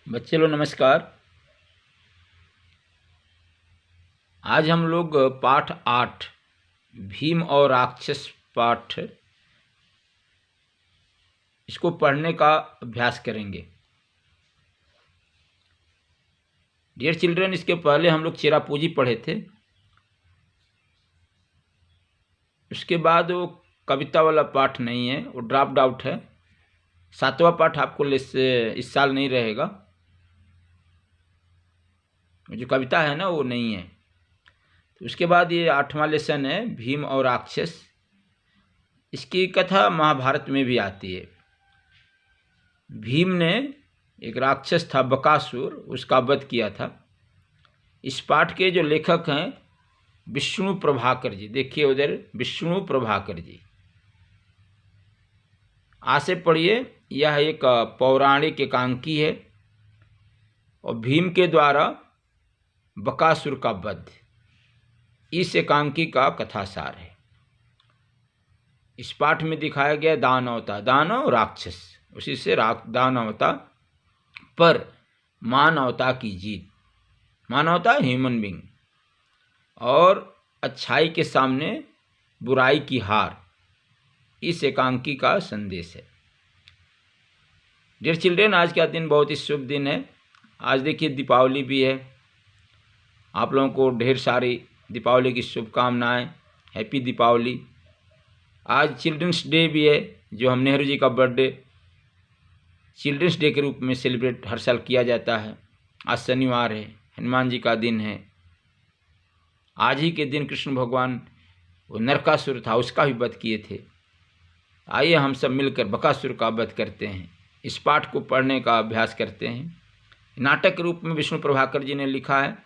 बच्चे लोग नमस्कार। आज हम लोग पाठ 8 भीम और राक्षस पाठ इसको पढ़ने का अभ्यास करेंगे। डियर चिल्ड्रन, इसके पहले हम लोग चेरापूंजी पढ़े थे। उसके बाद वो कविता वाला पाठ नहीं है, वो ड्रॉप्ड आउट है। 7वां पाठ आपको इस साल नहीं रहेगा। जो कविता है ना वो नहीं है। तो उसके बाद ये 8वां लेसन है भीम और राक्षस। इसकी कथा महाभारत में भी आती है। भीम ने एक राक्षस था बकासुर, उसका वध किया था। इस पाठ के जो लेखक हैं विष्णु प्रभाकर जी, देखिए उधर विष्णु प्रभाकर जी। आज से पढ़िए, यह एक पौराणिक एकांकी है और भीम के द्वारा बकासुर का वध इस एकांकी का कथासार है। इस पाठ में दिखाया गया दानवता, दानव राक्षस, उसी से दानवता पर मानवता की जीत, मानवता ह्यूमन बीइंग, और अच्छाई के सामने बुराई की हार, इस एकांकी का संदेश है। डियर चिल्ड्रन, आज का दिन बहुत ही शुभ दिन है। आज देखिए दीपावली भी है। आप लोगों को ढेर सारी दीपावली की शुभकामनाएं। हैप्पी दीपावली। आज चिल्ड्रंस डे भी है, जो हम नेहरू जी का बर्थडे चिल्ड्रंस डे के रूप में सेलिब्रेट हर साल किया जाता है। आज शनिवार है, हनुमान जी का दिन है। आज ही के दिन कृष्ण भगवान वो नरकासुर था, उसका भी वध किए थे। आइए हम सब मिलकर बकासुर का वध करते हैं। इस पाठ को पढ़ने का अभ्यास करते हैं। नाटक के रूप में विष्णु प्रभाकर जी ने लिखा है।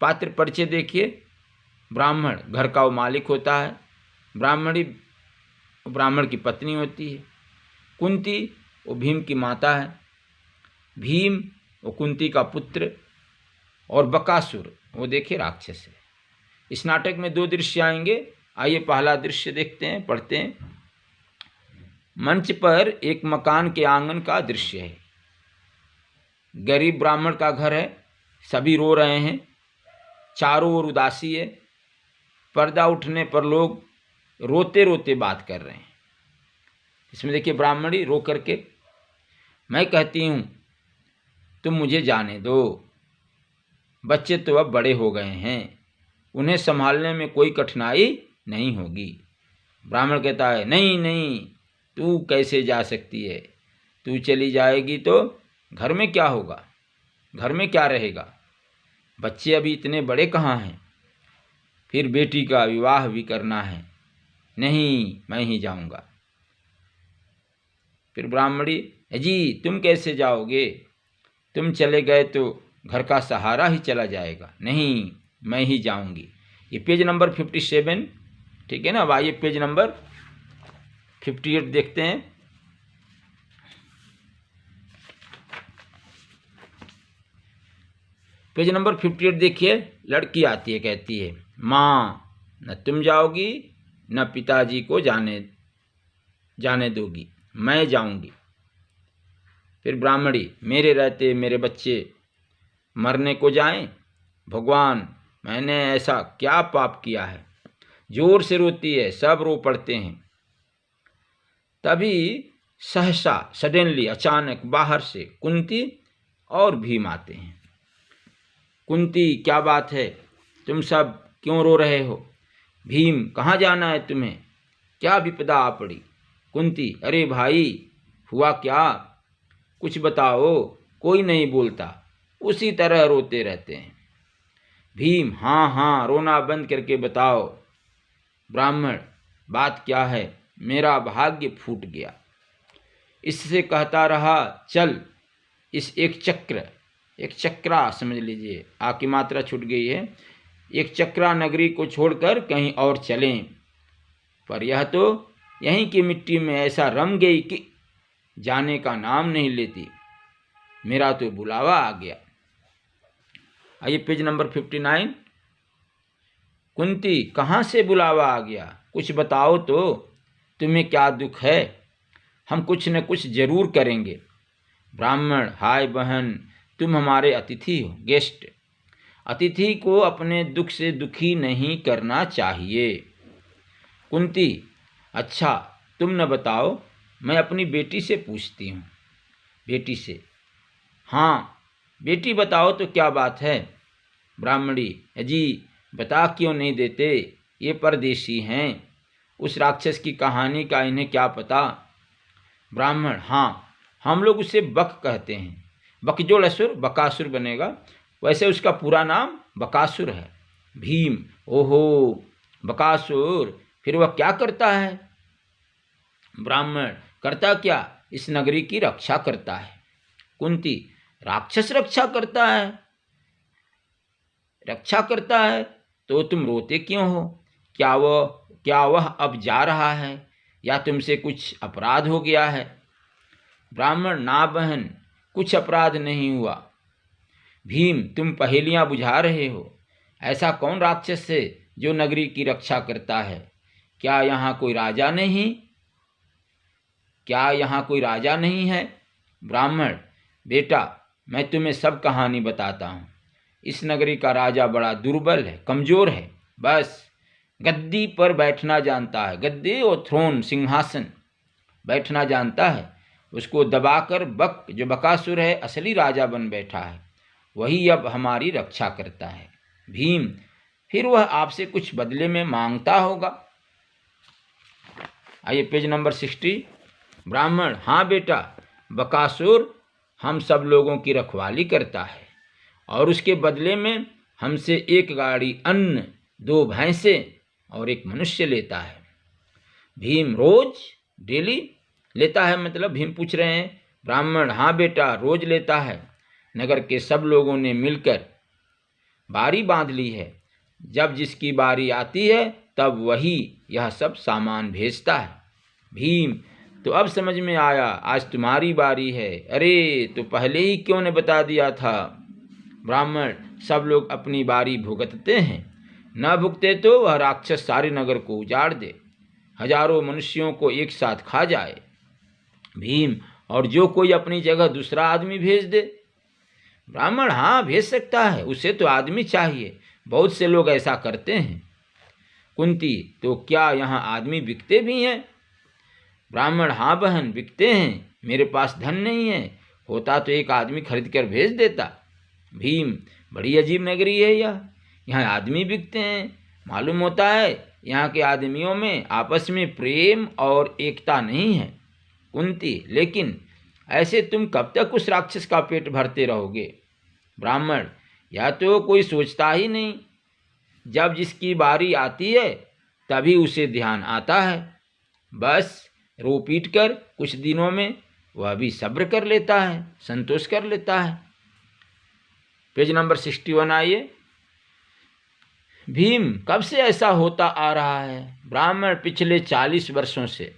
पात्र परिचय देखिए। ब्राह्मण घर का वो मालिक होता है। ब्राह्मण की पत्नी होती है। कुंती वो भीम की माता है। भीम वो कुंती का पुत्र, और बकासुर वो देखिए राक्षस है। इस नाटक में 2 दृश्य आएंगे। आइए पहला दृश्य देखते हैं, पढ़ते हैं। मंच पर एक मकान के आंगन का दृश्य है। गरीब ब्राह्मण का घर है। सभी रो रहे हैं। चारों ओर उदासी है। पर्दा उठने पर लोग रोते रोते बात कर रहे हैं। इसमें देखिए ब्राह्मणी रो करके, मैं कहती हूँ तुम मुझे जाने दो, बच्चे तो अब बड़े हो गए हैं, उन्हें संभालने में कोई कठिनाई नहीं होगी। ब्राह्मण कहता है, नहीं नहीं, तू कैसे जा सकती है? तू चली जाएगी तो घर में क्या होगा? घर में क्या रहेगा? बच्चे अभी इतने बड़े कहाँ हैं? फिर बेटी का विवाह भी करना है। नहीं, मैं ही जाऊंगा। फिर ब्राह्मणी, जी तुम कैसे जाओगे? तुम चले गए तो घर का सहारा ही चला जाएगा। नहीं, मैं ही जाऊंगी। ये पेज नंबर 57, ठीक है ना। अब आइए पेज नंबर 58 देखते हैं। पेज नंबर 58 देखिए। लड़की आती है, कहती है, माँ न तुम जाओगी न पिताजी को जाने दोगी, मैं जाऊंगी। फिर ब्राह्मणी, मेरे रहते मेरे बच्चे मरने को जाएं? भगवान, मैंने ऐसा क्या पाप किया है? जोर से रोती है, सब रो पड़ते हैं। तभी सहसा सडनली अचानक बाहर से कुंती और भीम आते हैं। कुंती, क्या बात है? तुम सब क्यों रो रहे हो? भीम, कहाँ जाना है तुम्हें? क्या विपदा आ पड़ी? कुंती, अरे भाई, हुआ क्या? कुछ बताओ। कोई नहीं बोलता, उसी तरह रोते रहते हैं। भीम, हाँ हाँ, रोना बंद करके बताओ। ब्राह्मण, बात क्या है? मेरा भाग्य फूट गया। इससे कहता रहा, चल इस एक चक्रा समझ लीजिए, आ की मात्रा छूट गई है। एक चक्रा नगरी को छोड़कर कहीं और चलें, पर यह तो यहीं की मिट्टी में ऐसा रम गई कि जाने का नाम नहीं लेती। मेरा तो बुलावा आ गया। आइए पेज नंबर 59। कुंती, कहाँ से बुलावा आ गया? कुछ बताओ तो, तुम्हें क्या दुख है? हम कुछ न कुछ जरूर करेंगे। ब्राह्मण, हाय बहन, तुम हमारे अतिथि हो, गेस्ट। अतिथि को अपने दुख से दुखी नहीं करना चाहिए। कुंती, अच्छा तुम न बताओ, मैं अपनी बेटी से पूछती हूँ। बेटी से, हाँ बेटी बताओ तो क्या बात है। ब्राह्मणी, अजी बता क्यों नहीं देते, ये परदेशी हैं, उस राक्षस की कहानी का इन्हें क्या पता। ब्राह्मण, हाँ हम लोग उसे बक कहते हैं, बकजोड़ असुर बकासुर बनेगा, वैसे उसका पूरा नाम बकासुर है। भीम, ओहो बकासुर, फिर वह क्या करता है। ब्राह्मण, करता क्या, इस नगरी की रक्षा करता है। कुंती, राक्षस रक्षा करता है। रक्षा करता है तो तुम रोते क्यों हो, क्या वह अब जा रहा है या तुमसे कुछ अपराध हो गया है। ब्राह्मण, ना बहन, कुछ अपराध नहीं हुआ। भीम, तुम पहेलियां बुझा रहे हो, ऐसा कौन राक्षस है जो नगरी की रक्षा करता है। क्या यहाँ कोई राजा नहीं, क्या यहाँ कोई राजा नहीं है। ब्राह्मण, बेटा मैं तुम्हें सब कहानी बताता हूँ। इस नगरी का राजा बड़ा दुर्बल है, कमजोर है, बस गद्दी पर बैठना जानता है, गद्दी और थ्रोन सिंहासन बैठना जानता है। उसको दबाकर बक, जो बकासुर है, असली राजा बन बैठा है, वही अब हमारी रक्षा करता है। भीम, फिर वह आपसे कुछ बदले में मांगता होगा। आइए पेज नंबर 60। ब्राह्मण, हाँ बेटा, बकासुर हम सब लोगों की रखवाली करता है और उसके बदले में हमसे 1 गाड़ी अन्न, 2 भैंसें और 1 मनुष्य लेता है। भीम, रोज, डेली लेता है मतलब। भीम पूछ रहे हैं। ब्राह्मण, हाँ बेटा रोज लेता है। नगर के सब लोगों ने मिलकर बारी बांध ली है, जब जिसकी बारी आती है तब वही यह सब सामान भेजता है। भीम, तो अब समझ में आया, आज तुम्हारी बारी है। अरे तो पहले ही क्यों ने बता दिया था। ब्राह्मण, सब लोग अपनी बारी भुगतते हैं, न भुगते तो वह राक्षस सारे नगर को उजाड़ दे, हजारों मनुष्यों को एक साथ खा जाए। भीम, और जो कोई अपनी जगह दूसरा आदमी भेज दे। ब्राह्मण, हाँ भेज सकता है, उसे तो आदमी चाहिए, बहुत से लोग ऐसा करते हैं। कुंती, तो क्या यहाँ आदमी बिकते भी हैं। ब्राह्मण, हाँ बहन बिकते हैं, मेरे पास धन नहीं है, होता तो एक आदमी खरीद कर भेज देता। भीम, बड़ी अजीब नगरी है यह, यहाँ आदमी बिकते हैं, मालूम होता है यहाँ के आदमियों में आपस में प्रेम और एकता नहीं है। कुंती, लेकिन ऐसे तुम कब तक उस राक्षस का पेट भरते रहोगे। ब्राह्मण, या तो कोई सोचता ही नहीं, जब जिसकी बारी आती है तभी उसे ध्यान आता है, बस रो पीट कर कुछ दिनों में वह भी सब्र कर लेता है, संतोष कर लेता है। पेज नंबर 61 आइए। भीम, कब से ऐसा होता आ रहा है। ब्राह्मण, पिछले 40 वर्षों से।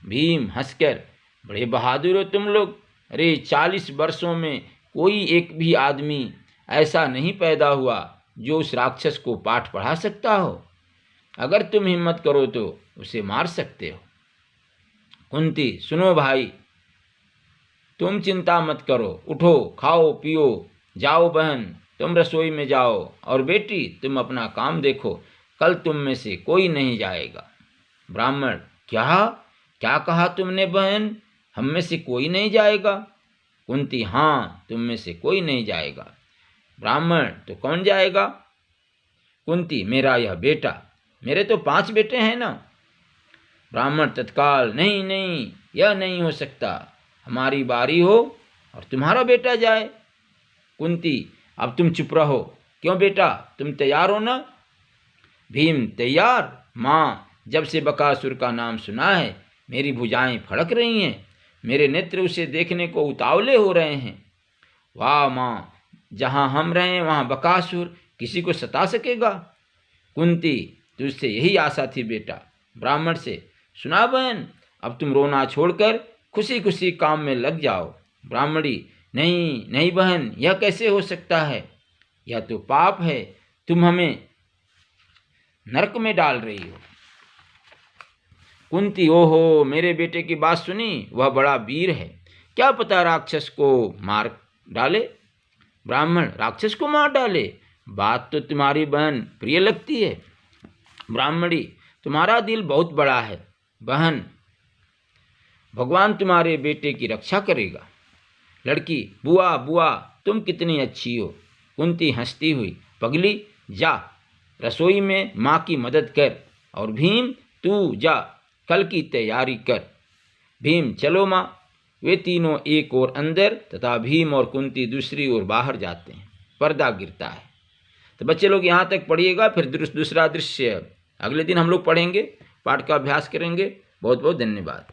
भीम हंसकर, बड़े बहादुर हो तुम लोग। अरे 40 वर्षों में कोई एक भी आदमी ऐसा नहीं पैदा हुआ जो उस राक्षस को पाठ पढ़ा सकता हो। अगर तुम हिम्मत करो तो उसे मार सकते हो। कुंती, सुनो भाई, तुम चिंता मत करो, उठो खाओ पियो, जाओ बहन तुम रसोई में जाओ, और बेटी तुम अपना काम देखो, कल तुम में से कोई नहीं जाएगा। ब्राह्मण, क्या क्या कहा तुमने बहन, हम में से कोई नहीं जाएगा। कुंती, हाँ तुम में से कोई नहीं जाएगा। ब्राह्मण, तो कौन जाएगा। कुंती, मेरा यह बेटा, मेरे तो 5 बेटे हैं ना। ब्राह्मण तत्काल, नहीं नहीं यह नहीं हो सकता, हमारी बारी हो और तुम्हारा बेटा जाए। कुंती, अब तुम चुप रहो, क्यों बेटा तुम तैयार हो ना। भीम, तैयार माँ, जब से बकासुर का नाम सुना है मेरी भुजाएं फड़क रही हैं, मेरे नेत्र उसे देखने को उतावले हो रहे हैं। वाह माँ, जहाँ हम रहें वहाँ बकासुर किसी को सता सकेगा। कुंती, तुझसे यही आशा थी बेटा। ब्राह्मण से, सुना बहन, अब तुम रोना छोड़कर खुशी खुशी काम में लग जाओ। ब्राह्मणी, नहीं नहीं बहन, यह कैसे हो सकता है, यह तो पाप है, तुम हमें नरक में डाल रही हो। कुंती, ओहो मेरे बेटे की बात सुनी, वह बड़ा वीर है, क्या पता राक्षस को मार डाले। ब्राह्मण, राक्षस को मार डाले? बात तो तुम्हारी बहन प्रिय लगती है। ब्राह्मणी, तुम्हारा दिल बहुत बड़ा है बहन, भगवान तुम्हारे बेटे की रक्षा करेगा। लड़की, बुआ बुआ तुम कितनी अच्छी हो। कुंती हंसती हुई, पगली जा रसोई में माँ की मदद कर, और भीम तू जा कल की तैयारी कर। भीम, चलो माँ। वे तीनों एक ओर अंदर तथा भीम और कुंती दूसरी ओर बाहर जाते हैं। पर्दा गिरता है। तो बच्चे लोग यहाँ तक पढ़िएगा, फिर दूसरा दृश्य अगले दिन हम लोग पढ़ेंगे, पाठ का अभ्यास करेंगे। बहुत बहुत धन्यवाद।